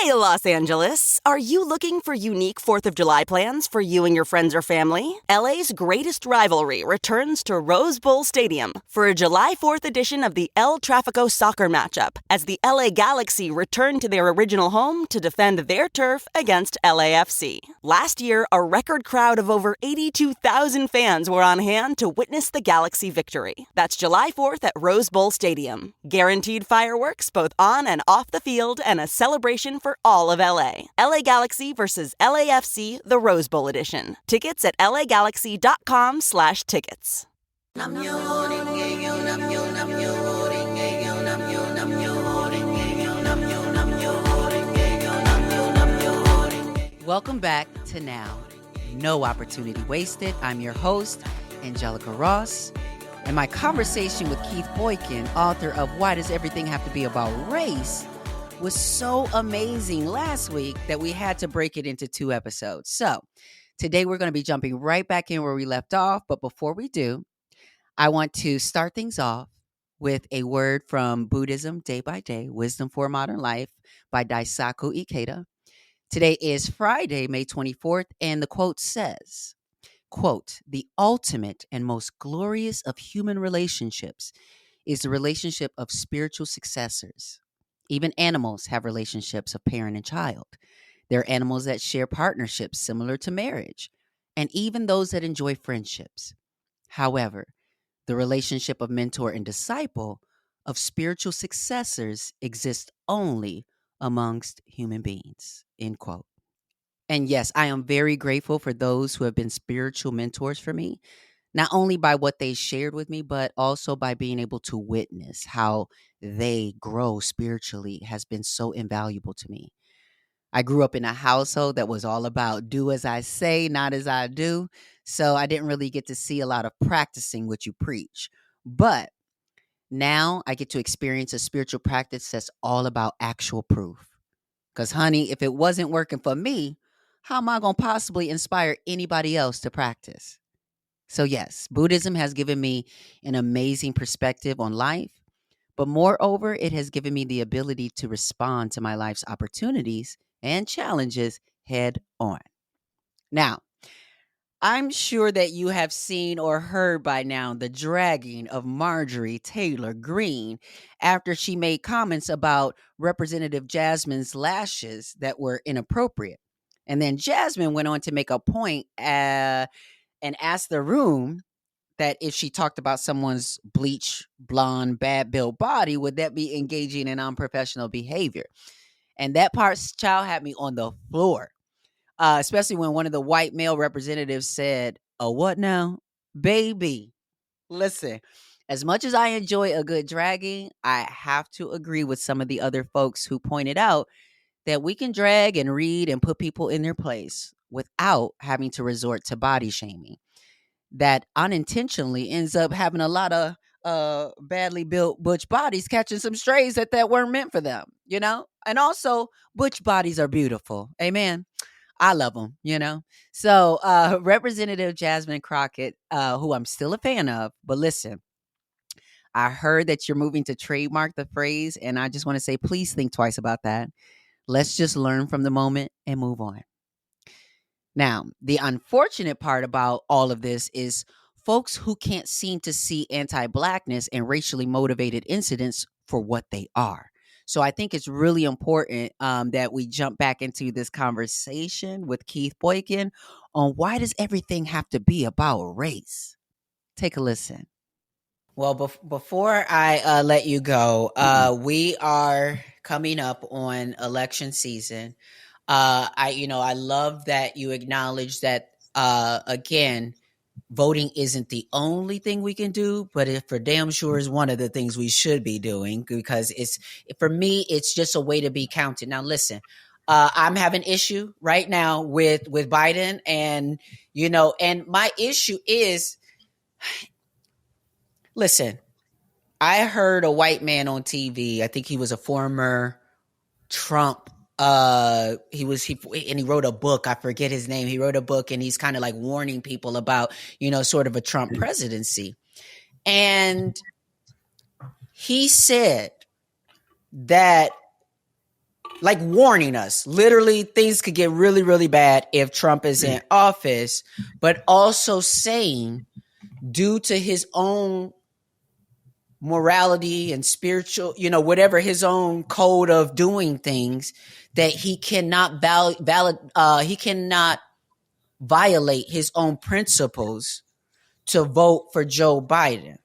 Hey, Los Angeles. Are you looking for unique 4th of July plans for you and your friends or family? LA's greatest rivalry returns to Rose Bowl Stadium for a July 4th edition of the El Tráfico soccer matchup as the LA Galaxy return to their original home to defend their turf against LAFC. Last year, a record crowd of over 82,000 fans were on hand to witness the Galaxy victory. That's July 4th at Rose Bowl Stadium. Guaranteed fireworks both on and off the field and a celebration for all of LA. LA Galaxy versus LAFC, the Rose Bowl edition. Tickets at lagalaxy.com/tickets. Welcome back to Now. No Opportunity Wasted. I'm your host, Angelica Ross. And my conversation with Keith Boykin, author of Why Does Everything Have to Be About Race, was so amazing last week that we had to break it into 2 episodes. So today we're going to be jumping right back in where we left off. But before we do, I want to start things off with a word from Buddhism Day by Day, Wisdom for Modern Life by Daisaku Ikeda. Today is Friday, May 24th, and the quote says, quote, "The ultimate and most glorious of human relationships is the relationship of spiritual successors. Even animals have relationships of parent and child. There are animals that share partnerships similar to marriage, and even those that enjoy friendships. However, the relationship of mentor and disciple, of spiritual successors, exists only amongst human beings," end quote. And yes, I am very grateful for those who have been spiritual mentors for me, not only by what they shared with me, but also by being able to witness how they grow spiritually has been so invaluable to me. I grew up in a household that was all about do as I say, not as I do. So I didn't really get to see a lot of practicing what you preach. But now I get to experience a spiritual practice that's all about actual proof. Because, honey, if it wasn't working for me, how am I going to possibly inspire anybody else to practice? So, yes, Buddhism has given me an amazing perspective on life. But moreover, it has given me the ability to respond to my life's opportunities and challenges head on. Now, I'm sure that you have seen or heard by now the dragging of Marjorie Taylor Greene after she made comments about Representative Jasmine's lashes that were inappropriate. And then Jasmine went on to make a point and asked the room that if she talked about someone's bleach, blonde, bad built body, would that be engaging in unprofessional behavior? And that part, child, had me on the floor. Especially when one of the white male representatives said, "Oh, what now? Baby, listen, as much as I enjoy a good dragging, I have to agree with some of the other folks who pointed out that we can drag and read and put people in their place without having to resort to body shaming. That unintentionally ends up having a lot of badly built butch bodies catching some strays that weren't meant for them, you know? And also, butch bodies are beautiful. Amen. I love them. So Representative Jasmine Crockett, who I'm still a fan of, but listen, I heard that you're moving to trademark the phrase, and I just want to say, please think twice about that. Let's just learn from the moment and move on. Now, the unfortunate part about all of this is folks who can't seem to see anti-Blackness and racially motivated incidents for what they are. So I think it's really important that we jump back into this conversation with Keith Boykin on why does everything have to be about race? Take a listen. Well, before I let you go, we are coming up on election season. I love that you acknowledge that, again, voting isn't the only thing we can do, but it for damn sure is one of the things we should be doing, because for me, it's just a way to be counted. Now, listen, I'm having an issue right now with Biden, and my issue is, listen, I heard a white man on TV. I think he was a former Trump. He wrote a book. I forget his name. He wrote a book, and he's kind of like warning people about, sort of a Trump presidency. And he said that like warning us, literally things could get really, really bad if Trump is in office, but also saying due to his own morality and spiritual, whatever his own code of doing things, that he cannot he cannot violate his own principles to vote for Joe Biden.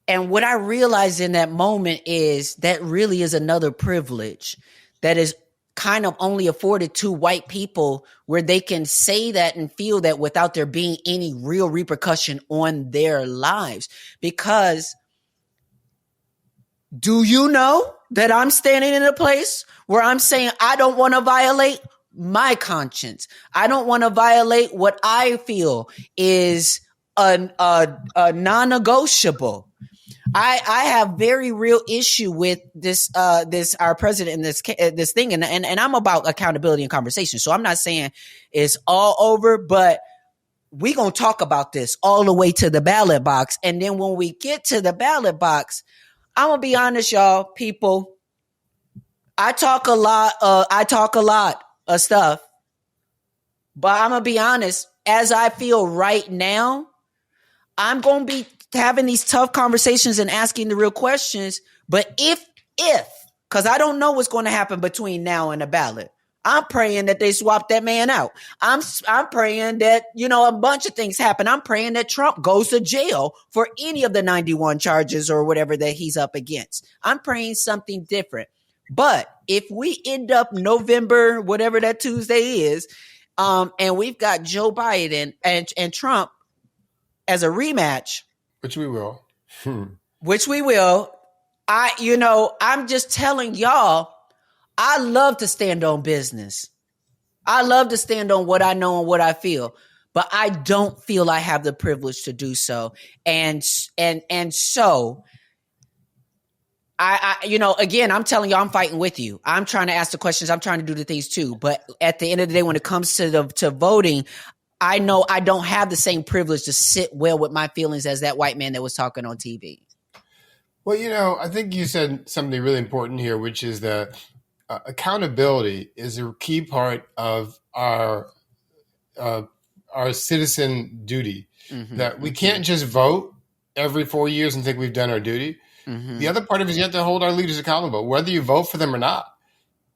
And what I realized in that moment is that really is another privilege that is kind of only afforded to white people, where they can say that and feel that without there being any real repercussion on their lives. Because do you know that I'm standing in a place where I'm saying I don't want to violate my conscience. I don't want to violate what I feel is a non-negotiable. I have very real issue with this our president in this thing, and I'm about accountability and conversation. So I'm not saying it's all over, but we gonna talk about this all the way to the ballot box. And then when we get to the ballot box, I'm gonna be honest, y'all, people. I talk a lot of stuff, but I'm gonna be honest. As I feel right now, I'm gonna be having these tough conversations and asking the real questions. But if, because I don't know what's going to happen between now and the ballot. I'm praying that they swap that man out. I'm praying that, a bunch of things happen. I'm praying that Trump goes to jail for any of the 91 charges or whatever that he's up against. I'm praying something different. But if we end up November, whatever that Tuesday is, and we've got Joe Biden and Trump as a rematch, which we will. I'm just telling y'all, I love to stand on business. I love to stand on what I know and what I feel, but I don't feel I have the privilege to do so. And so again, I'm telling you, I'm fighting with you. I'm trying to ask the questions. I'm trying to do the things too. But at the end of the day, when it comes to voting, I know I don't have the same privilege to sit well with my feelings as that white man that was talking on TV. Well, I think you said something really important here, which is that accountability is a key part of our citizen duty. That we can't just vote every 4 years and think we've done our duty. The other part of it is you have to hold our leaders accountable, whether you vote for them or not.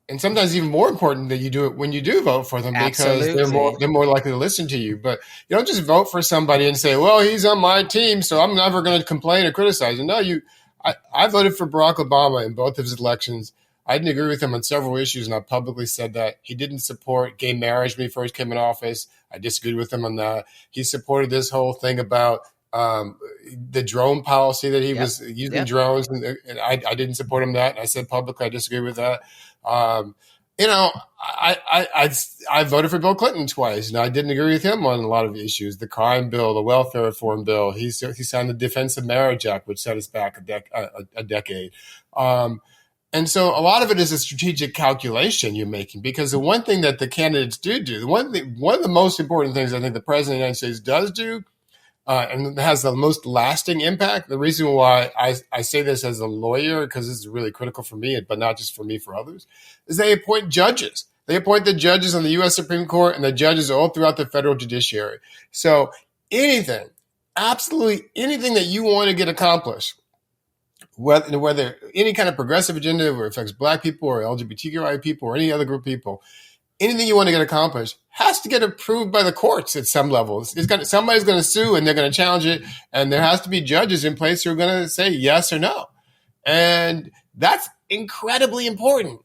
And sometimes even more important that you do it when you do vote for them, because they're more likely to listen to you. But you don't just vote for somebody and say, well, he's on my team, so I'm never going to complain or criticize him. No, I voted for Barack Obama in both of his elections. I didn't agree with him on several issues, and I publicly said that. He didn't support gay marriage when he first came in office. I disagreed with him on that. He supported this whole thing about the drone policy that he was using drones, and I didn't support him on that. And I said publicly I disagree with that. I voted for Bill Clinton twice, and I didn't agree with him on a lot of issues. The crime bill, the welfare reform bill. He signed the Defense of Marriage Act, which set us back a decade. And so a lot of it is a strategic calculation you're making, because the one thing that the candidates do, one of the most important things I think the president of the United States does do, and has the most lasting impact. The reason why I say this as a lawyer, because this is really critical for me, but not just for me, for others, is they appoint judges. They appoint the judges on the U.S. Supreme Court and the judges all throughout the federal judiciary. So absolutely anything that you want to get accomplished, whether any kind of progressive agenda where it affects Black people or LGBTQI people or any other group of people, anything you want to get accomplished has to get approved by the courts at some level. Somebody's going to sue and they're going to challenge it. And there has to be judges in place who are going to say yes or no. And that's incredibly important.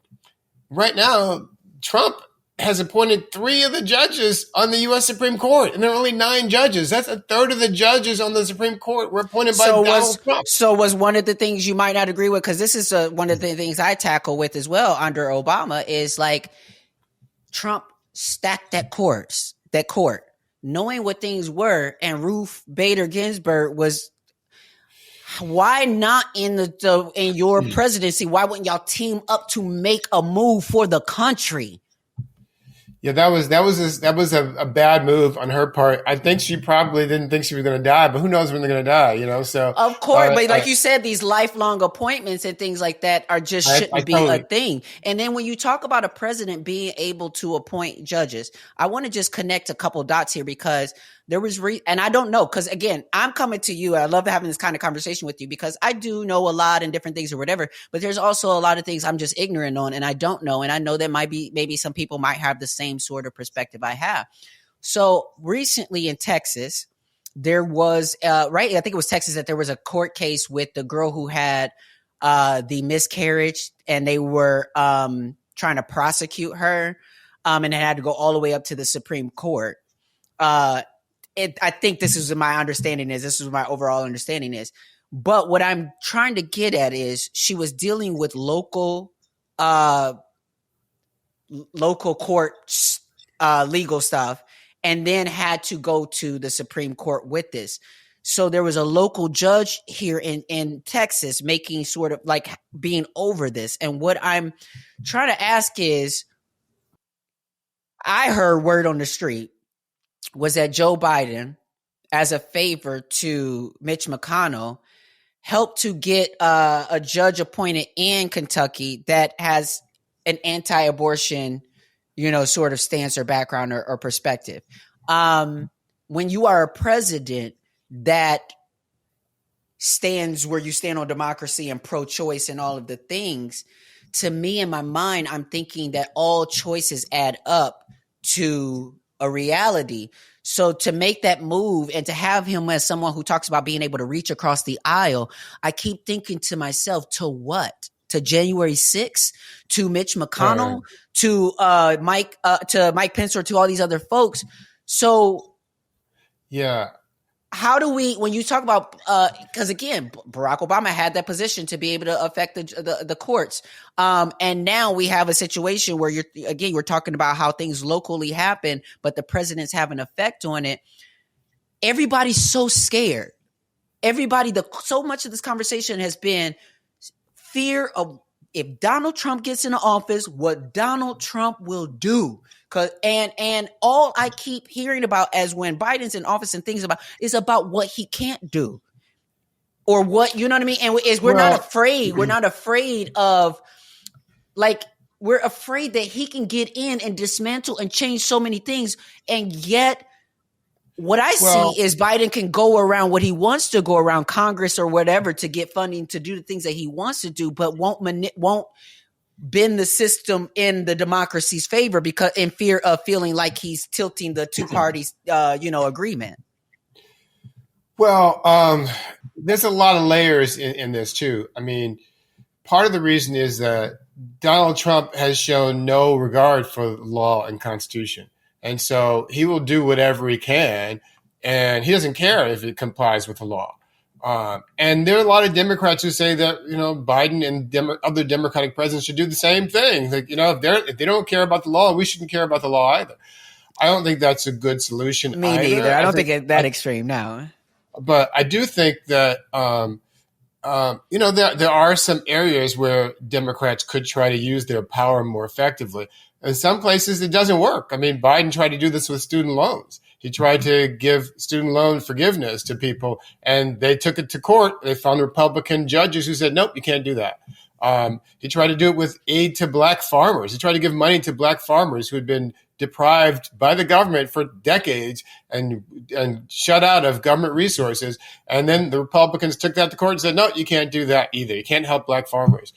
Right now, Trump has appointed 3 of the judges on the U.S. Supreme Court, and there are only 9 judges. That's a third of the judges on the Supreme Court were appointed by Donald Trump. So was one of the things you might not agree with, because this is one of the things I tackle with as well under Obama, is like Trump stacked that court, knowing what things were, and Ruth Bader Ginsburg was. Why not in your presidency? Why wouldn't y'all team up to make a move for the country? Yeah, that was a bad move on her part. I think she probably didn't think she was going to die, but who knows when they're going to die, you know? So, Of course, but like you said, these lifelong appointments and things like that are just I shouldn't be a totally, thing. And then when you talk about a president being able to appoint judges, I want to just connect a couple dots here because there was and I don't know, because again, I'm coming to you. I love having this kind of conversation with you because I do know a lot and different things or whatever, but there's also a lot of things I'm just ignorant on and I don't know. And I know that maybe some people might have the same sort of perspective I have. So recently in Texas, there was right, I think it was Texas, that there was a court case with the girl who had the miscarriage, and they were trying to prosecute her, and it had to go all the way up to the Supreme Court. I think this is my overall understanding is. But what I'm trying to get at is she was dealing with local court legal stuff, and then had to go to the Supreme Court with this. So there was a local judge here in Texas making sort of like being over this. And what I'm trying to ask is, I heard word on the street was that Joe Biden, as a favor to Mitch McConnell, helped to get a judge appointed in Kentucky that has an anti-abortion, sort of stance or background or perspective. When you are a president that stands where you stand on democracy and pro-choice and all of the things, to me, in my mind, I'm thinking that all choices add up to a reality. So to make that move and to have him as someone who talks about being able to reach across the aisle, I keep thinking to myself, to what? To January 6th, to Mitch McConnell, to Mike Pence, or to all these other folks. So, yeah. How do we, when you talk about, because again, Barack Obama had that position to be able to affect the courts, and now we have a situation where we're talking about how things locally happen, but the president's have an effect on it. Everybody's so scared. So much of this conversation has been fear of, if Donald Trump gets into office, what Donald Trump will do. And all I keep hearing about as when Biden's in office and things about is about what he can't do, or what, you know what I mean? And we're not afraid. We're not afraid of, like, we're afraid that he can get in and dismantle and change so many things. And yet what I see is Biden can go around what he wants to go around Congress or whatever to get funding to do the things that he wants to do, but won't bend the system in the democracy's favor because in fear of feeling like he's tilting the two parties, agreement. Well, there's a lot of layers in this too. I mean, part of the reason is that Donald Trump has shown no regard for law and Constitution. And so he will do whatever he can, and he doesn't care if it complies with the law. And there are a lot of Democrats who say that, Biden and other Democratic presidents should do the same thing. Like, if they don't care about the law, we shouldn't care about the law either. I don't think that's a good solution. Me neither. I don't think it's that extreme now. But I do think that, there are some areas where Democrats could try to use their power more effectively. In some places, it doesn't work. I mean, Biden tried to do this with student loans. He tried to give student loan forgiveness to people, and they took it to court. They found Republican judges who said, nope, you can't do that. He tried to do it with aid to black farmers. He tried to give money to black farmers who had been deprived by the government for decades and shut out of government resources. And then the Republicans took that to court and said, no, you can't do that either. You can't help black farmers.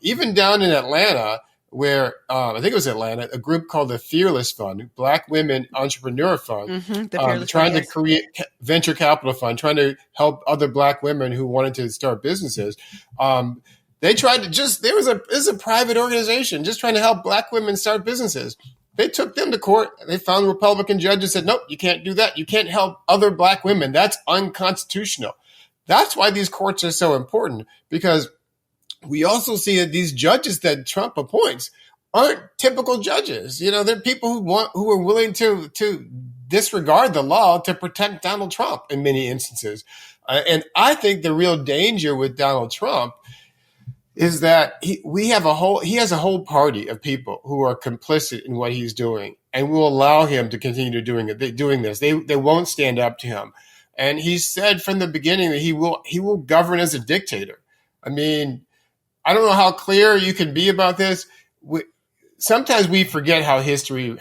Even down in Atlanta, where I think it was Atlanta, a group called the Fearless Fund, Black Women Entrepreneur Fund, trying to create venture capital fund, trying to help other Black women who wanted to start businesses. They tried to there was a private organization just trying to help Black women start businesses. They took them to court. They found Republican judges said, nope, you can't do that. You can't help other Black women. That's unconstitutional. That's why these courts are so important, because we also see that these judges that Trump appoints aren't typical judges. They're people who are willing to disregard the law to protect Donald Trump in many instances. And I think the real danger with Donald Trump is that he has a whole party of people who are complicit in what he's doing and will allow him to continue doing this. They won't stand up to him. And he said from the beginning that he will govern as a dictator. I mean, I don't know how clear you can be about this. Sometimes we forget how history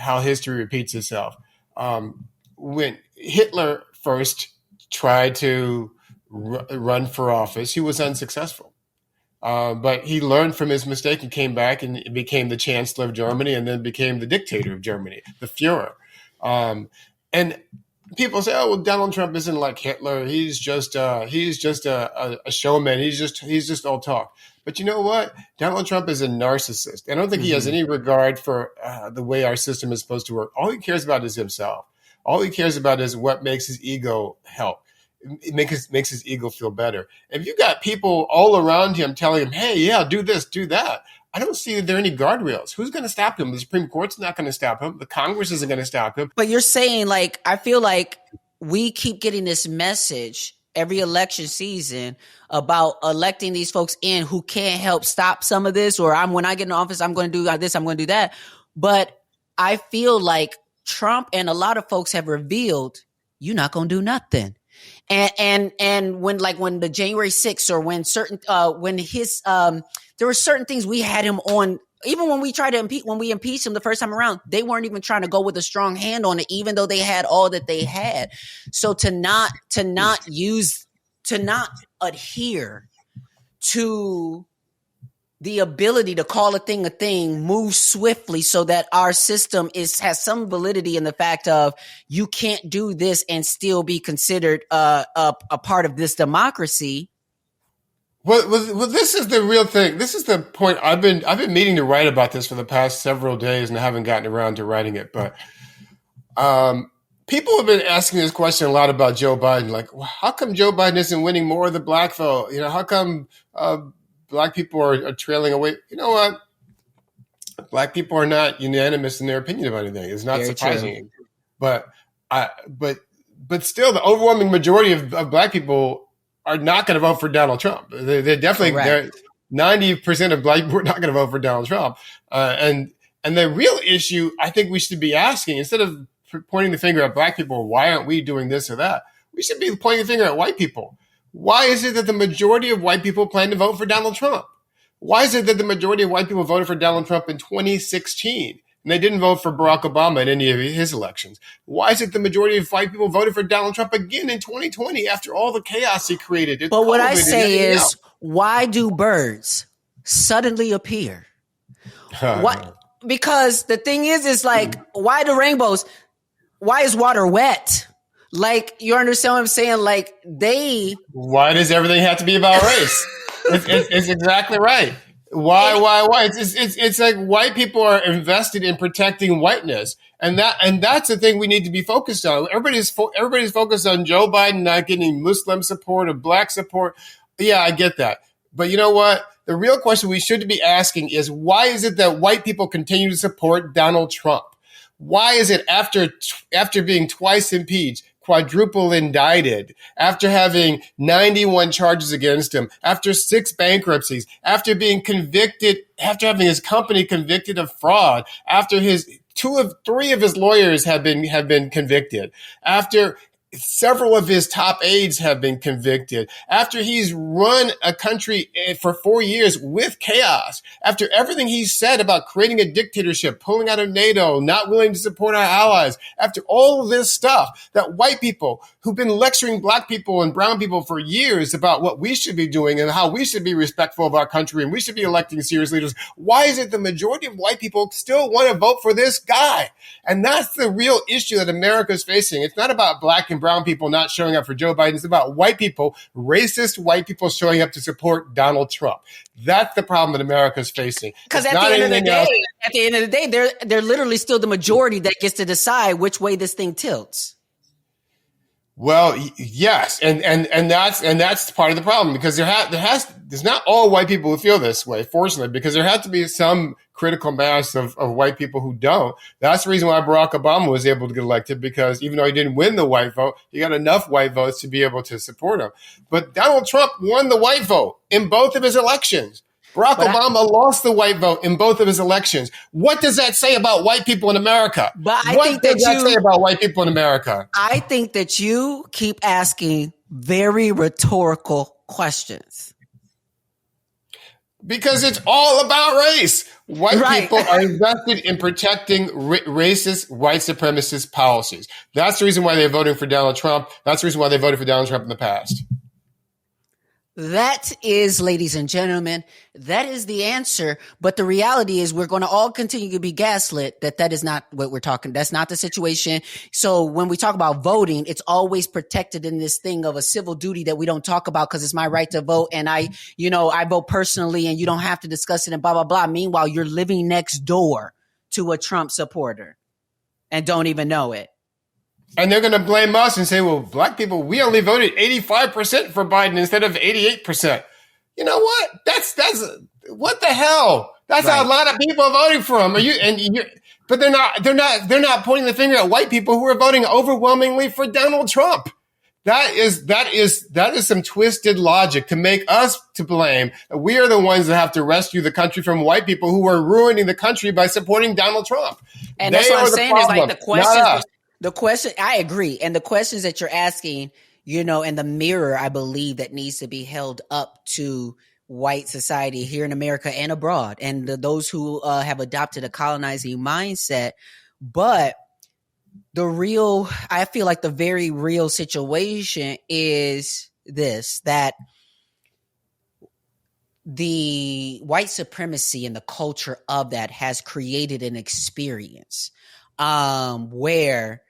repeats itself. When Hitler first tried to run for office, he was unsuccessful. But he learned from his mistake and came back and became the Chancellor of Germany and then became the dictator of Germany, the Führer. And people say, "Oh, well, Donald Trump isn't like Hitler. He's just a showman. He's just all talk." But you know what? Donald Trump is a narcissist. I don't think he has any regard for the way our system is supposed to work. All he cares about is himself. All he cares about is what makes his ego help. It makes his ego feel better. If you got people all around him telling him, "Hey, yeah, do this, do that," I don't see that there are any guardrails. Who's going to stop him? The Supreme Court's not going to stop him. The Congress isn't going to stop him. But you're saying, like, I feel like we keep getting this message every election season about electing these folks in who can't help stop some of this, or when I get in office, I'm going to do this, I'm going to do that. But I feel like Trump and a lot of folks have revealed you're not going to do nothing. And when the January 6th or when certain there were certain things we had him on, even when we tried to impeach him the first time around, they weren't even trying to go with a strong hand on it, even though they had all that they had. So to not adhere to the ability to call a thing, move swiftly so that our system has some validity in the fact of you can't do this and still be considered a part of this democracy. Well, this is the real thing. This is the point. I've been meaning to write about this for the past several days, and I haven't gotten around to writing it. But people have been asking this question a lot about Joe Biden. Like, well, how come Joe Biden isn't winning more of the black vote? You know, how come black people are trailing away? You know what? Black people are not unanimous in their opinion about anything. It's not very surprising. True. But still, the overwhelming majority of black people are not going to vote for Donald Trump. They're definitely 90% of black people are not going to vote for Donald Trump. And the real issue I think we should be asking, instead of pointing the finger at black people, why aren't we doing this or that? We should be pointing the finger at white people. Why is it that the majority of white people plan to vote for Donald Trump? Why is it that the majority of white people voted for Donald Trump in 2016 and they didn't vote for Barack Obama in any of his elections? Why is it the majority of white people voted for Donald Trump again in 2020 after all the chaos he created? But what I say is, why do birds suddenly appear? What? Because the thing is like, why the rainbows? Why is water wet? Like, you understand what I'm saying? Like, why does everything have to be about race? It's exactly right. Why? It's like white people are invested in protecting whiteness, and that's the thing we need to be focused on. Everybody's focused on Joe Biden not getting Muslim support or black support. Yeah, I get that, but you know what? The real question we should be asking is, why is it that white people continue to support Donald Trump? Why is it after being twice impeached, quadruple indicted, after having 91 charges against him, after 6 bankruptcies, after being convicted, after having his company convicted of fraud, after 3 of his lawyers have been convicted, after several of his top aides have been convicted, after he's run a country for 4 years with chaos, after everything he said about creating a dictatorship, pulling out of NATO, not willing to support our allies, after all of this stuff that white people who've been lecturing black people and brown people for years about what we should be doing and how we should be respectful of our country and we should be electing serious leaders, why is it the majority of white people still want to vote for this guy? And that's the real issue that America is facing. It's not about black and brown people not showing up for Joe Biden. It's about white people, racist white people showing up to support Donald Trump. That's the problem that America is facing. Because at the end of the day, they're literally still the majority that gets to decide which way this thing tilts. Well, yes, and that's part of the problem, because there's not all white people who feel this way, fortunately, because there has to be some critical mass of white people who don't. That's the reason why Barack Obama was able to get elected, because even though he didn't win the white vote, he got enough white votes to be able to support him. But Donald Trump won the white vote in both of his elections. Barack Obama lost the white vote in both of his elections. What does that say about white people in America? But What does that say about white people in America? I think that you keep asking very rhetorical questions. Because it's all about race. White people are invested in protecting racist, white supremacist policies. That's the reason why they're voting for Donald Trump. That's the reason why they voted for Donald Trump in the past. That is, ladies and gentlemen, that is the answer. But the reality is we're going to all continue to be gaslit that is not what we're talking. That's not the situation. So when we talk about voting, it's always protected in this thing of a civil duty that we don't talk about because it's my right to vote. And I vote personally and you don't have to discuss it and blah, blah, blah. Meanwhile, you're living next door to a Trump supporter and don't even know it. And they're going to blame us and say, well, black people, we only voted 85% for Biden instead of 88%. You know what? That's what the hell? That's how a lot of people are voting for him. But they're not pointing the finger at white people who are voting overwhelmingly for Donald Trump. That is some twisted logic to make us to blame. We are the ones that have to rescue the country from white people who are ruining the country by supporting Donald Trump. And that's what I'm saying is like the questions. The question, I agree. And the questions that you're asking, and the mirror, I believe that needs to be held up to white society here in America and abroad. And those who have adopted a colonizing mindset. But I feel like the very real situation is this, that the white supremacy and the culture of that has created an experience where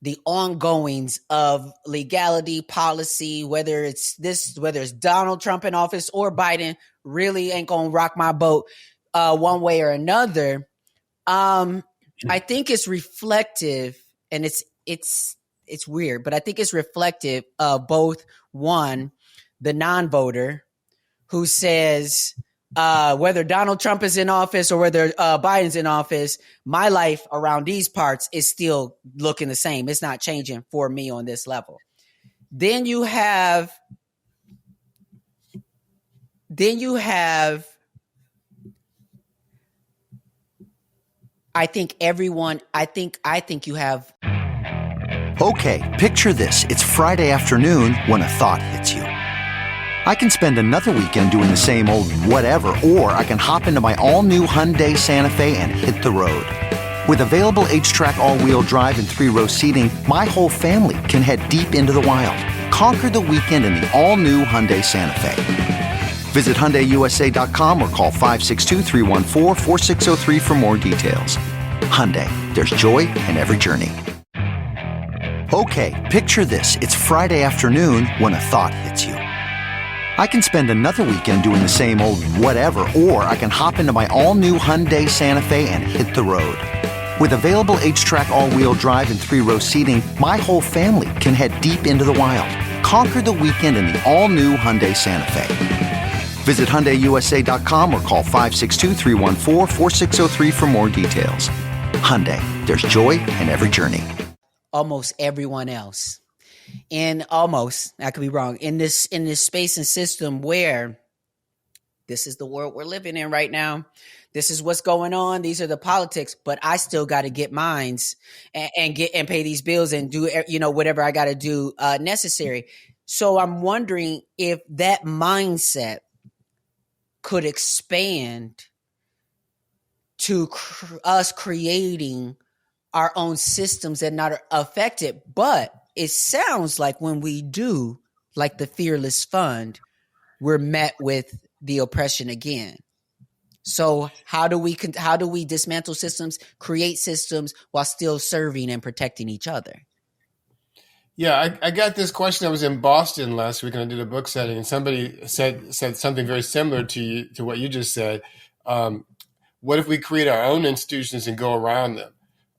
the ongoings of legality, policy, whether it's Donald Trump in office or Biden, really ain't gonna rock my boat one way or another. I think it's reflective, and it's weird, but I think it's reflective of both one, the non-voter who says, whether Donald Trump is in office or whether Biden's in office, my life around these parts is still looking the same. It's not changing for me on this level. Then you have I think you have. Okay, picture this. It's Friday afternoon when a thought hits you. I can spend another weekend doing the same old whatever, or I can hop into my all-new Hyundai Santa Fe and hit the road. With available H-Track all-wheel drive and 3-row seating, my whole family can head deep into the wild. Conquer the weekend in the all-new Hyundai Santa Fe. Visit HyundaiUSA.com or call 562-314-4603 for more details. Hyundai, there's joy in every journey. Okay, picture this. It's Friday afternoon when a thought hits you. I can spend another weekend doing the same old whatever, or I can hop into my all-new Hyundai Santa Fe and hit the road. With available H-Track all-wheel drive and 3-row seating, my whole family can head deep into the wild. Conquer the weekend in the all-new Hyundai Santa Fe. Visit HyundaiUSA.com or call 562-314-4603 for more details. Hyundai, there's joy in every journey. Almost everyone else. And almost, I could be wrong, in this space and system where this is the world we're living in right now. This is what's going on. These are the politics, but I still got to get mines and pay these bills and do, whatever I got to do necessary. So I'm wondering if that mindset could expand to us creating our own systems that not affected, but it sounds like when we do, like the Fearless Fund, we're met with the oppression again. So how do we dismantle systems, create systems while still serving and protecting each other? Yeah, I got this question. I was in Boston last week and I did a book setting, and somebody said something very similar to what you just said. What if we create our own institutions and go around them?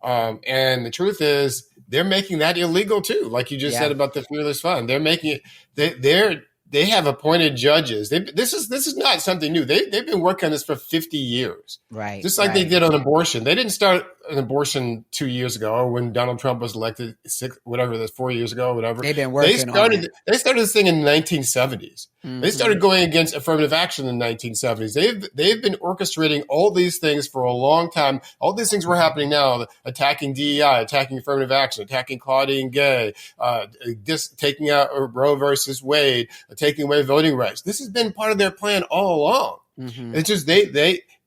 And the truth is, they're making that illegal too. Like you just said about the Fearless Fund, they're making it. They have appointed judges. This is not something new. They've been working on this for 50 years, right? Just like they did on abortion. They didn't start an abortion 2 years ago, or when Donald Trump was elected 4 years ago, whatever. They've been working on it. They started this thing in the 1970s. Mm-hmm. They started going against affirmative action in the 1970s. They've been orchestrating all these things for a long time. All these things were happening now: attacking DEI, attacking affirmative action, attacking Claudine Gay, taking out Roe versus Wade, taking away voting rights. This has been part of their plan all along. Mm-hmm. It's just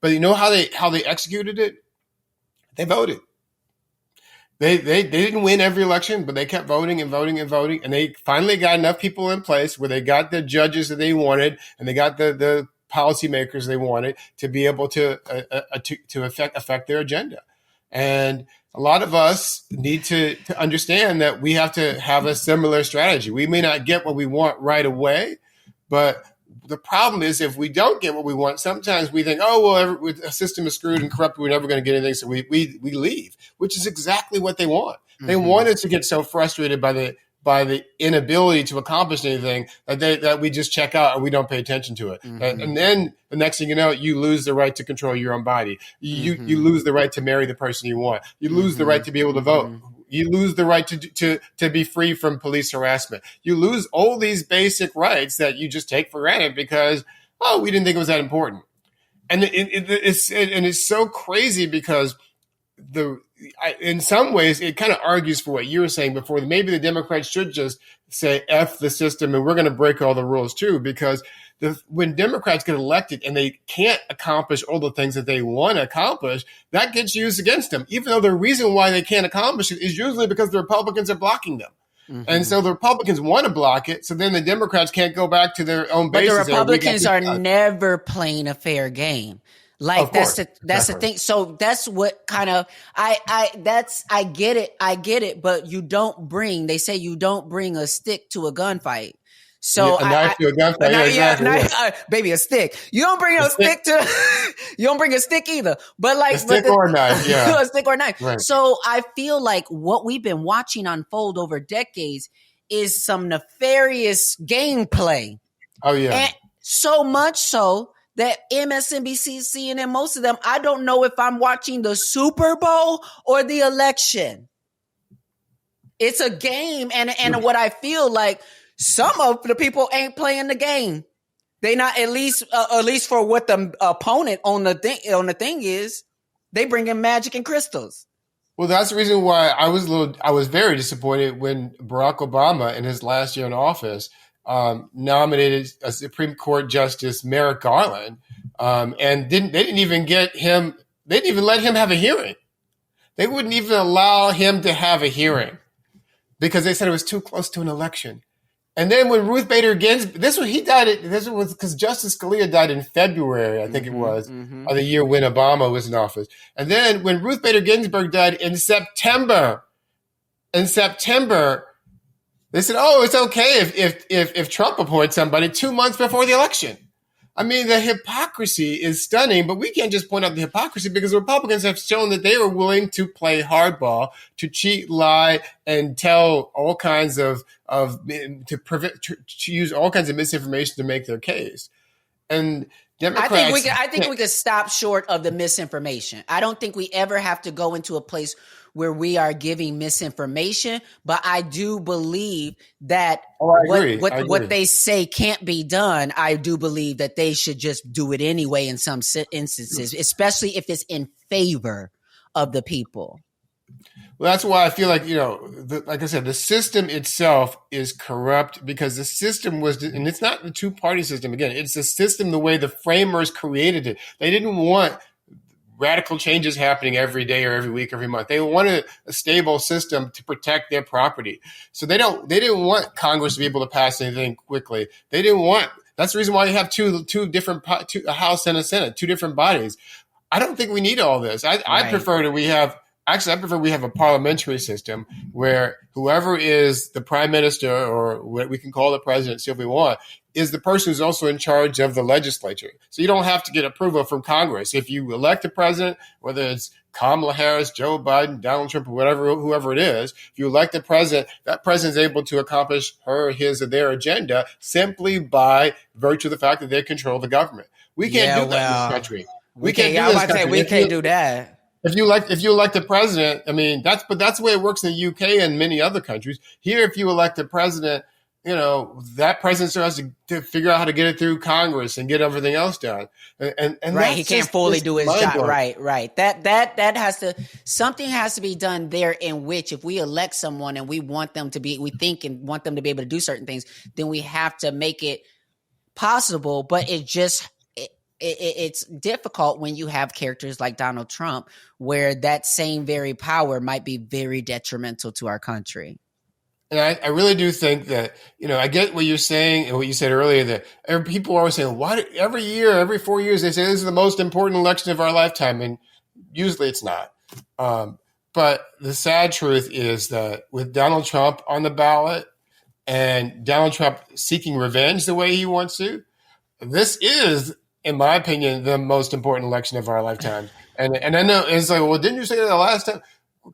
but you know how they executed it? They voted. They didn't win every election, but they kept voting and voting and voting, and they finally got enough people in place where they got the judges that they wanted, and they got the policymakers they wanted to be able to affect their agenda. And a lot of us need to understand that we have to have a similar strategy. We may not get what we want right away, but the problem is if we don't get what we want, sometimes we think, oh, well, a system is screwed and corrupt. We're never going to get anything. So we leave, which is exactly what they want. Mm-hmm. They wanted to get so frustrated by the inability to accomplish anything that we just check out and we don't pay attention to it. Mm-hmm. And then the next thing you know, you lose the right to control your own body. You lose the right to marry the person you want. You lose the right to be able to vote. Mm-hmm. You lose the right to be free from police harassment. You lose all these basic rights that you just take for granted because, we didn't think it was that important. And it's so crazy because in some ways it kind of argues for what you were saying before. Maybe the Democrats should just say F the system and we're going to break all the rules too, because when Democrats get elected and they can't accomplish all the things that they want to accomplish, that gets used against them, even though the reason why they can't accomplish it is usually because the Republicans are blocking them. Mm-hmm. And so the Republicans want to block it, so then the Democrats can't go back to their own bases. But the Republicans are never playing a fair game. Like that's the thing. So that's what kind of I get it, but they say you don't bring a stick to a gunfight. So baby, a stick. You don't bring a stick you don't bring a stick either. But like a stick or a knife, yeah. A stick or a knife. Right. So I feel like what we've been watching unfold over decades is some nefarious gameplay. Oh yeah. And so much so that MSNBC, CNN, most of them, I don't know if I'm watching the Super Bowl or the election. It's a game, and what I feel like, some of the people ain't playing the game. They not at least for what the opponent on the thing is. They bring in magic and crystals. Well, that's the reason why I was very disappointed when Barack Obama in his last year in office nominated a Supreme Court Justice Merrick Garland, and they didn't even let him have a hearing. They wouldn't even allow him to have a hearing because they said it was too close to an election. And then when Ruth Bader Ginsburg, this was because Justice Scalia died in February, I think it was, of the year when Obama was in office. And then when Ruth Bader Ginsburg died in September, they said, oh, it's okay if Trump appoints somebody 2 months before the election. I mean, the hypocrisy is stunning, but we can't just point out the hypocrisy because the Republicans have shown that they were willing to play hardball, to cheat, lie, and tell all kinds to use all kinds of misinformation to make their case. And Democrats, I think we could stop short of the misinformation. I don't think we ever have to go into a place where we are giving misinformation, but I do believe that what they say can't be done. I do believe that they should just do it anyway in some instances, especially if it's in favor of the people. Well, that's why I feel like, like I said, the system itself is corrupt because the system and it's not the two-party system. Again, it's the system the way the framers created it. They didn't want radical changes happening every day or every week, every month. They wanted a stable system to protect their property. So they didn't want Congress to be able to pass anything quickly. That's the reason why you have two different, a House and a Senate, two different bodies. I don't think we need all this. I prefer we have a parliamentary system where whoever is the prime minister, or what we can call the president, see if we want, is the person who's also in charge of the legislature. So you don't have to get approval from Congress. If you elect a president, whether it's Kamala Harris, Joe Biden, Donald Trump, or whoever it is, if you elect a president, that president is able to accomplish his or their agenda simply by virtue of the fact that they control the government. We can't do that in this country. We can't do that. if you elect a president, I mean that's the way it works in the UK and many other countries. Here, if you elect a president, that president still has to figure out how to get it through Congress and get everything else done. And right, he can't fully do his job. Right. That has to, something has to be done there, in which if we elect someone and we want them to be, we think and want them to be able to do certain things, then we have to make it possible. But it's difficult when you have characters like Donald Trump, where that same very power might be very detrimental to our country. And I really do think that, I get what you're saying and what you said earlier, that people are always saying, why every year, every 4 years, they say this is the most important election of our lifetime. And usually it's not. But the sad truth is that with Donald Trump on the ballot and Donald Trump seeking revenge the way he wants to, this is, in my opinion, the most important election of our lifetime. And I know it's like, well, didn't you say that the last time?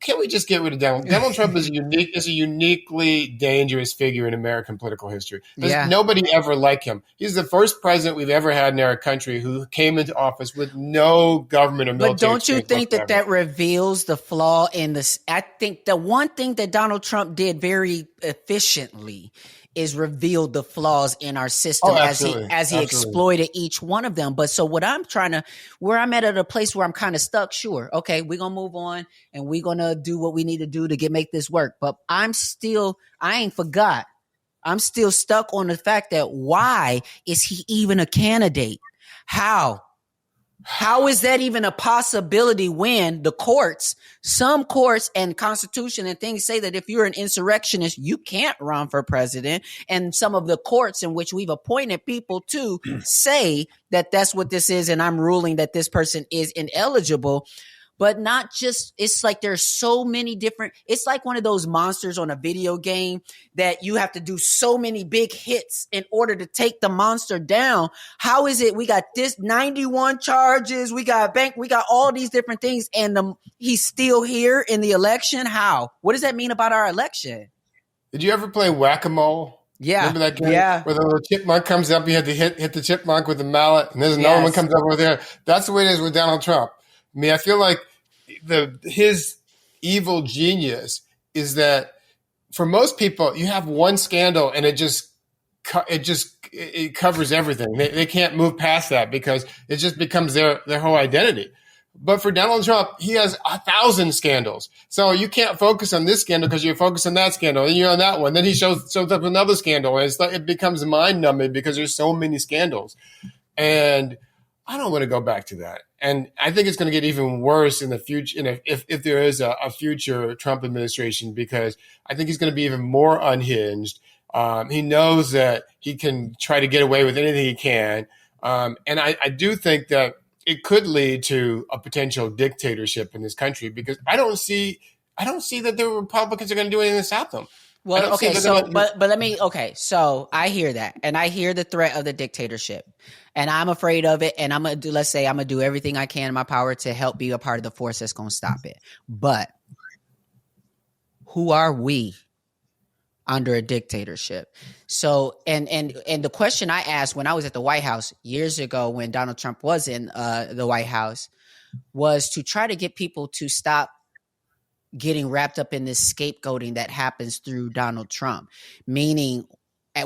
Can't we just get rid of Donald? Donald Trump is a uniquely dangerous figure in American political history. There's nobody ever like him. He's the first president we've ever had in our country who came into office with no government or military. But don't you think that reveals the flaw in this? I think the one thing that Donald Trump did very efficiently is revealed the flaws in our system as he exploited each one of them. But so what where I'm at a place where I'm kind of stuck, sure. Okay, we're going to move on and we're going to do what we need to do to make this work. But I ain't forgot. I'm still stuck on the fact that why is he even a candidate? How is that even a possibility when some courts and Constitution and things say that if you're an insurrectionist, you can't run for president. And some of the courts in which we've appointed people to say that that's what this is. And I'm ruling that this person is ineligible. But not just, it's like there's so many different, it's like one of those monsters on a video game that you have to do so many big hits in order to take the monster down. How is it we got this 91 charges, we got all these different things, and he's still here in the election? How? What does that mean about our election? Did you ever play Whack-A-Mole? Yeah. Remember that game? Yeah. Where the little chipmunk comes up, you had to hit the chipmunk with the mallet, and there's another one comes up over there. That's the way it is with Donald Trump. I mean, I feel like his evil genius is that for most people, you have one scandal and it covers everything. They can't move past that because it just becomes their whole identity. But for Donald Trump, he has 1,000 scandals. So you can't focus on this scandal because you're focused on that scandal. And you're on that one. Then he shows up another scandal. And it becomes mind numbing because there's so many scandals. And I don't want to go back to that. And I think it's going to get even worse in the future if there is a future Trump administration, because I think he's going to be even more unhinged. He knows that he can try to get away with anything he can. And I do think that it could lead to a potential dictatorship in this country, because I don't see that the Republicans are going to do anything to stop them. Well, okay, so I hear that, and I hear the threat of the dictatorship, and I'm afraid of it, and I'm going to do everything I can in my power to help be a part of the force that's going to stop it. But who are we under a dictatorship? So, and the question I asked when I was at the White House years ago when Donald Trump was in the White House was to try to get people to stop getting wrapped up in this scapegoating that happens through Donald Trump. Meaning,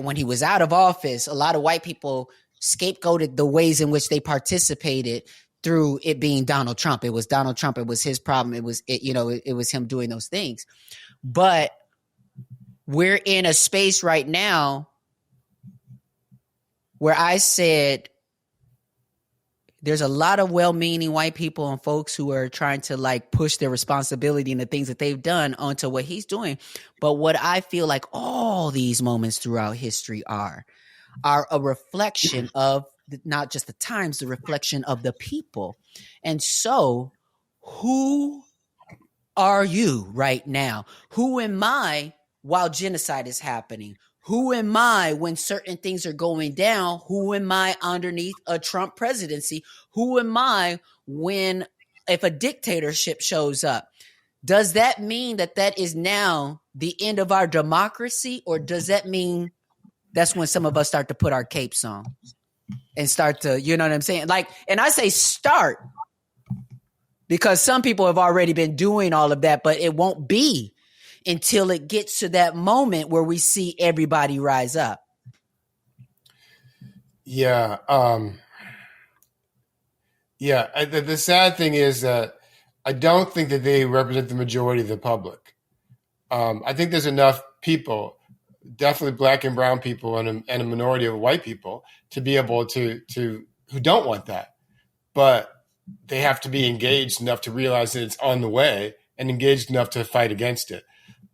when he was out of office, a lot of white people scapegoated the ways in which they participated through it being Donald Trump. It was Donald Trump. It was his problem. It was him doing those things. But we're in a space right now where I said, there's a lot of well-meaning white people and folks who are trying to push their responsibility and the things that they've done onto what he's doing. But what I feel like all these moments throughout history are a reflection of not just the times, the reflection of the people. And so who are you right now? Who am I while genocide is happening? Who am I when certain things are going down? Who am I underneath a Trump presidency? Who am I if a dictatorship shows up? Does that mean that is now the end of our democracy? Or does that mean that's when some of us start to put our capes on and start to, you know what I'm saying? And I say start, Because some people have already been doing all of that, but it won't be until it gets to that moment where we see everybody rise up. Yeah. The sad thing is that I don't think that they represent the majority of the public. I think there's enough people, definitely black and brown people and a minority of white people, to be able to who don't want that. But they have to be engaged enough to realize that it's on the way and engaged enough to fight against it.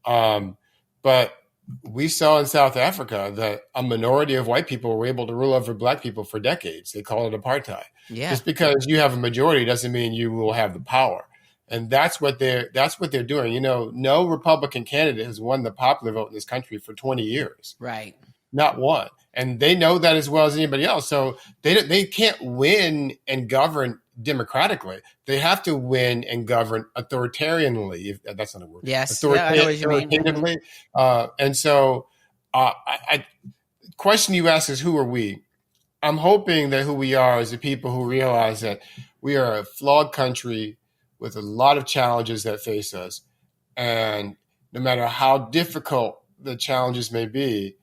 But we saw in South Africa that a minority of white people were able to rule over black people for decades. They call it apartheid. Yeah. Just because you have a majority doesn't mean you will have the power. And that's what they're doing. You know, no Republican candidate has won the popular vote in this country for 20 years. Right. Not one. And they know that as well as anybody else. So they can't win and govern democratically. They have to win and govern authoritarianly. If that's not a word. Yes. I know what you mean. Authoritatively. And so the question you ask is, who are we? I'm hoping that who we are is the people who realize that we are a flawed country with a lot of challenges that face us. And no matter how difficult the challenges may be,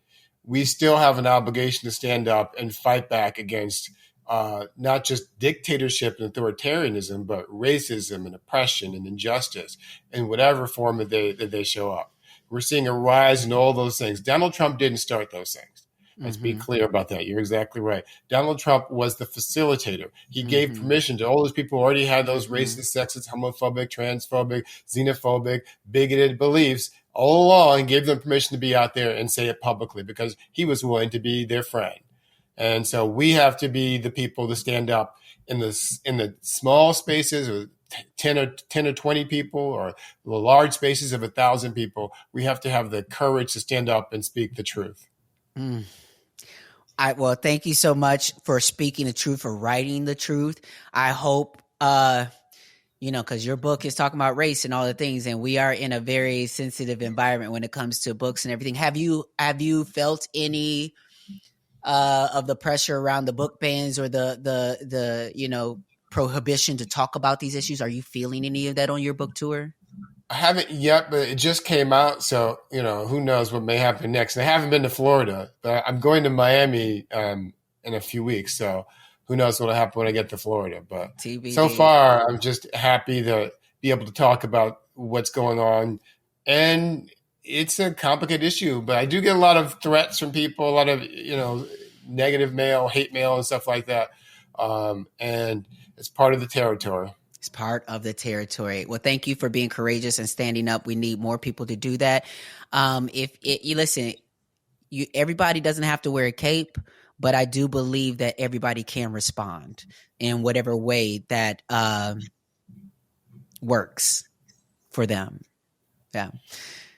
we still have an obligation to stand up and fight back against not just dictatorship and authoritarianism, but racism and oppression and injustice in whatever form that they show up. We're seeing a rise in all those things. Donald Trump didn't start those things. Let's be clear about that. You're exactly right. Donald Trump was the facilitator. He gave permission to all those people who already had those racist, sexist, homophobic, transphobic, xenophobic, bigoted beliefs all along, and gave them permission to be out there and say it publicly because he was willing to be their friend. And so we have to be the people to stand up in the small spaces of 10 or 20 people, or the large spaces of 1,000 people. We have to have the courage to stand up and speak the truth. Well, thank you so much for speaking the truth, for writing the truth. I hope, because your book is talking about race and all the things, and we are in a very sensitive environment when it comes to books and everything. Have you felt any of the pressure around the book bans or the prohibition to talk about these issues? Are you feeling any of that on your book tour? I haven't yet, but it just came out. So, who knows what may happen next. And I haven't been to Florida, but I'm going to Miami in a few weeks. So who knows what will happen when I get to Florida. But TBD. So far, I'm just happy to be able to talk about what's going on. And it's a complicated issue, but I do get a lot of threats from people, a lot of, negative mail, hate mail and stuff like that. And it's part of the territory. It's part of the territory. Well, thank you for being courageous and standing up. We need more people to do that. Everybody doesn't have to wear a cape, but I do believe that everybody can respond in whatever way that works for them. Yeah.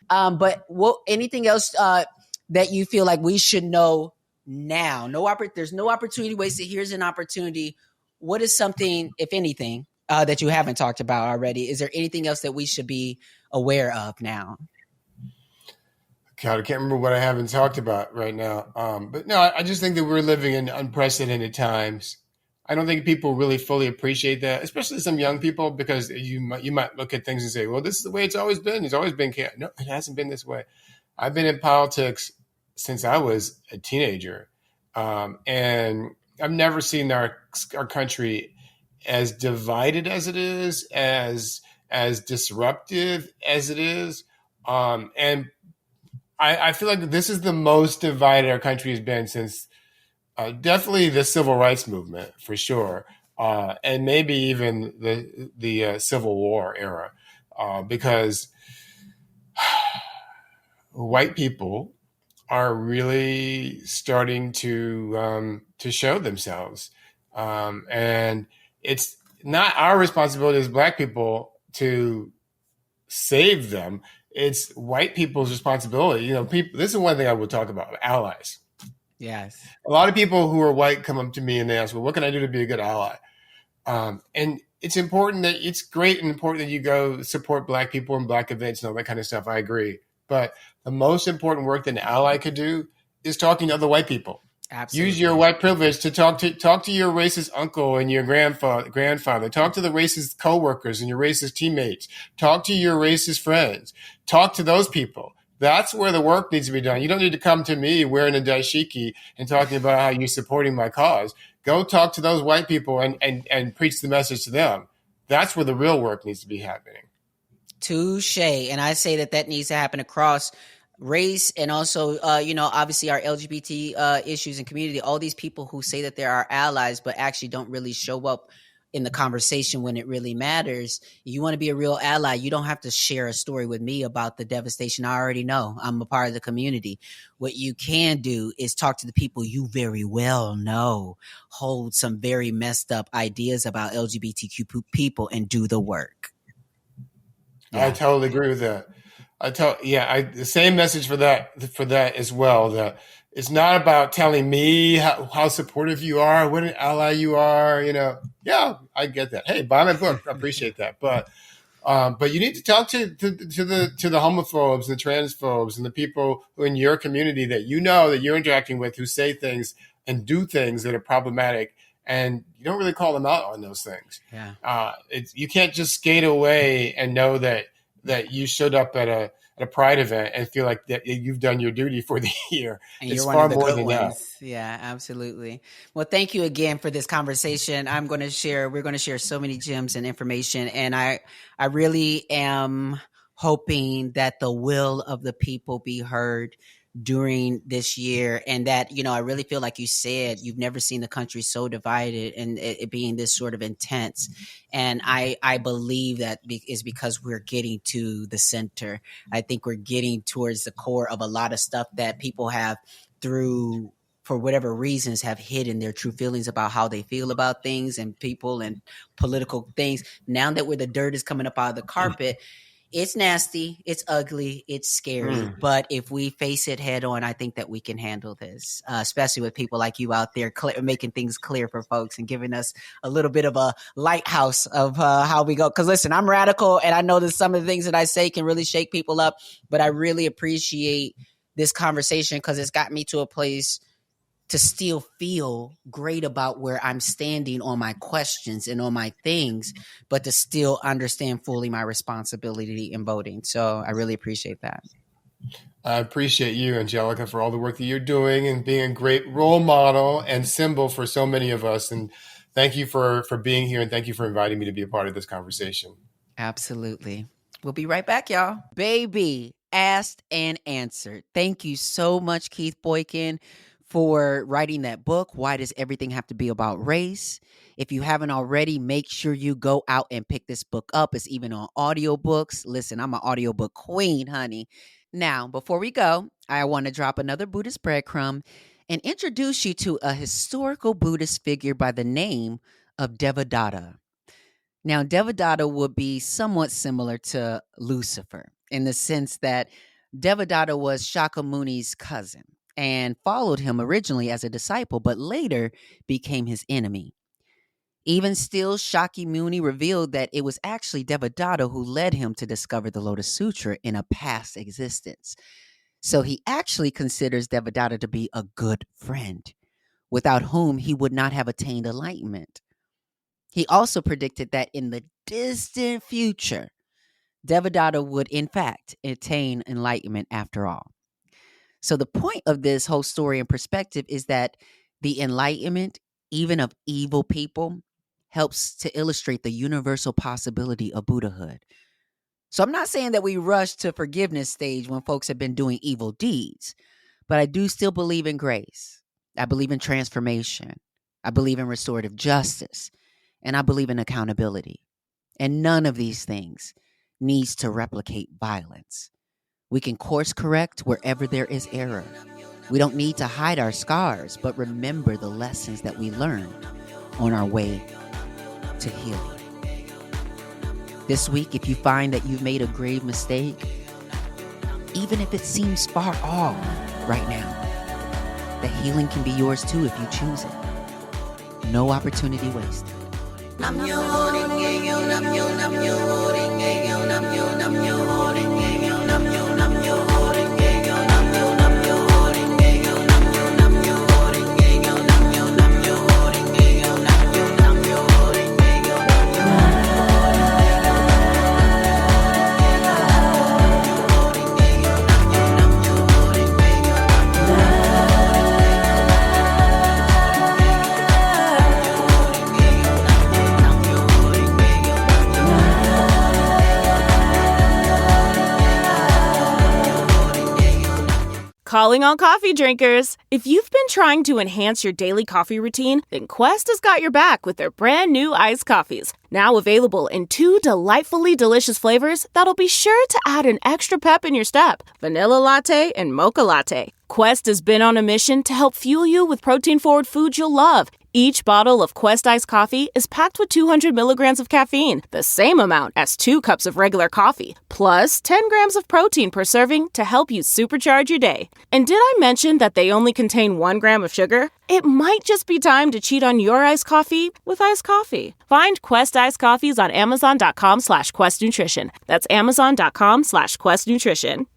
But anything else that you feel like we should know now? There's no opportunity wasted. Here's an opportunity. What is something, if anything, that you haven't talked about already? Is there anything else that we should be aware of now? God, I can't remember what I haven't talked about right now. But no, I just think that we're living in unprecedented times. I don't think people really fully appreciate that, especially some young people, because you might look at things and say, well, this is the way it's always been. It's always been chaos. No, it hasn't been this way. I've been in politics since I was a teenager. And I've never seen our country as divided as it is, as disruptive as it is. And I feel like this is the most divided our country has been since definitely the civil rights movement, for sure. And maybe even the Civil War era, because white people are really starting to show themselves. And it's not our responsibility as Black people to save them. It's white people's responsibility. This is one thing I would talk about: allies. Yes. A lot of people who are white come up to me and they ask, well, what can I do to be a good ally? And it's great and important that you go support Black people and Black events and all that kind of stuff. I agree. But the most important work that an ally could do is talking to other white people. Absolutely. Use your white privilege to talk to your racist uncle and your grandfather. Talk to the racist coworkers and your racist teammates. Talk to your racist friends. Talk to those people. That's where the work needs to be done. You don't need to come to me wearing a dashiki and talking about how you're supporting my cause. Go talk to those white people and preach the message to them. That's where the real work needs to be happening. Touche. And I say that needs to happen across race and also, obviously our LGBT issues and community, all these people who say that they're our allies, but actually don't really show up in the conversation when it really matters. You want to be a real ally. You don't have to share a story with me about the devastation. I already know. I'm a part of the community. What you can do is talk to the people you very well know, hold some very messed up ideas about LGBTQ people and do the work. Yeah. I totally agree with that. The same message for that as well. That it's not about telling me how supportive you are, what an ally you are. Yeah, I get that. Hey, buy my book. I appreciate that. But you need to talk to the homophobes, the transphobes, and the people who in your community that you know that you're interacting with who say things and do things that are problematic, and you don't really call them out on those things. Yeah. You can't just skate away and know that you showed up at a Pride event and feel like that you've done your duty for the year. And it's you're far one of the more good than ones. that. Yeah, absolutely. Well, thank you again for this conversation. We're going to share so many gems and information. And I really am hoping that the will of the people be heard during this year, and that, I really feel like you said, you've never seen the country so divided and it being this sort of intense. And I believe that is because we're getting to the center. I think we're getting towards the core of a lot of stuff that people have for whatever reasons, have hidden their true feelings about how they feel about things and people and political things. Now that the dirt is coming up out of the carpet, it's nasty, it's ugly, it's scary. But if we face it head on, I think that we can handle this, especially with people like you out there making things clear for folks and giving us a little bit of a lighthouse of how we go. Because listen, I'm radical, and I know that some of the things that I say can really shake people up, but I really appreciate this conversation because it's got me to a place to still feel great about where I'm standing on my questions and on my things, but to still understand fully my responsibility in voting. So I really appreciate that. I appreciate you, Angelica, for all the work that you're doing and being a great role model and symbol for so many of us. And thank you for being here, and thank you for inviting me to be a part of this conversation. Absolutely. We'll be right back, y'all. Baby, asked and answered. Thank you so much, Keith Boykin, for writing that book, Why Does Everything Have to Be About Race? If you haven't already, make sure you go out and pick this book up. It's even on audiobooks. Listen, I'm an audiobook queen, honey. Now, before we go, I want to drop another Buddhist breadcrumb and introduce you to a historical Buddhist figure by the name of Devadatta. Now, Devadatta would be somewhat similar to Lucifer in the sense that Devadatta was Shakyamuni's cousin and followed him originally as a disciple, but later became his enemy. Even still, Shakyamuni revealed that it was actually Devadatta who led him to discover the Lotus Sutra in a past existence. So he actually considers Devadatta to be a good friend, without whom he would not have attained enlightenment. He also predicted that in the distant future, Devadatta would in fact attain enlightenment after all. So the point of this whole story and perspective is that the enlightenment, even of evil people, helps to illustrate the universal possibility of Buddhahood. So I'm not saying that we rush to forgiveness stage when folks have been doing evil deeds, but I do still believe in grace. I believe in transformation. I believe in restorative justice, and I believe in accountability. And none of these things needs to replicate violence. We can course correct wherever there is error. We don't need to hide our scars, but remember the lessons that we learned on our way to healing. This week, if you find that you've made a grave mistake, even if it seems far off right now, the healing can be yours too if you choose it. No opportunity wasted. Calling all coffee drinkers. If you've been trying to enhance your daily coffee routine, then Quest has got your back with their brand new iced coffees. Now available in 2 delightfully delicious flavors that'll be sure to add an extra pep in your step. Vanilla latte and mocha latte. Quest has been on a mission to help fuel you with protein-forward foods you'll love. Each bottle of Quest iced coffee is packed with 200 milligrams of caffeine, the same amount as 2 cups of regular coffee, plus 10 grams of protein per serving to help you supercharge your day. And did I mention that they only contain 1 gram of sugar? It might just be time to cheat on your iced coffee with iced coffee. Find Quest iced coffees on Amazon.com/Quest Nutrition. That's Amazon.com/Quest Nutrition.